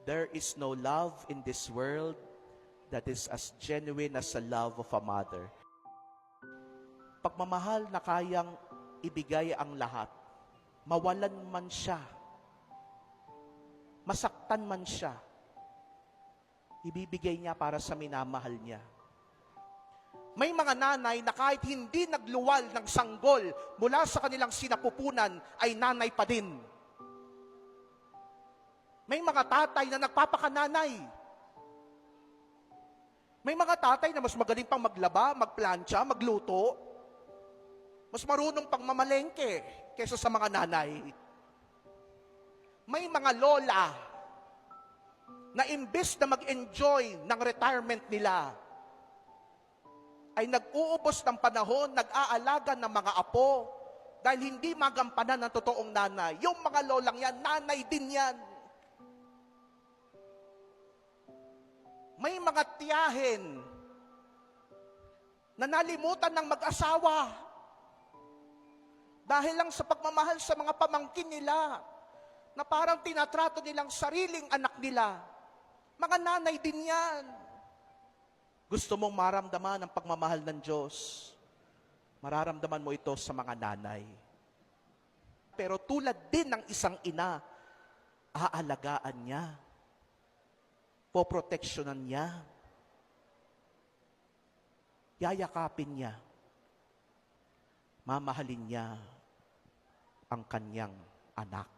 there is no love in this world that is as genuine as the love of a mother. Pagmamahal na kayang ibigay ang lahat, mawalan man siya, masaktan man siya, ibibigay niya para sa minamahal niya. May mga nanay na kahit hindi nagluwal ng sanggol mula sa kanilang sinapupunan, ay nanay pa din. May mga tatay na nagpapakananay. May mga tatay na mas magaling pang maglaba, magplantsa, magluto. Mas marunong pang mamalengke kaysa sa mga nanay. May mga lola na imbes na mag-enjoy ng retirement nila, ay nag-uubos ng panahon, nag-aalaga ng mga apo, dahil hindi magampanan ng totoong nanay. Yung mga lolang yan, nanay din yan. May mga tiyahin na nalimutan ng mag-asawa dahil lang sa pagmamahal sa mga pamangkin nila, na parang tinatrato nilang sariling anak nila. Mga nanay din yan. Gusto mong maramdaman ang pagmamahal ng Diyos, mararamdaman mo ito sa mga nanay. Pero tulad din ng isang ina, aalagaan niya, poproteksyonan niya, yayakapin niya, mamahalin niya ang kanyang anak.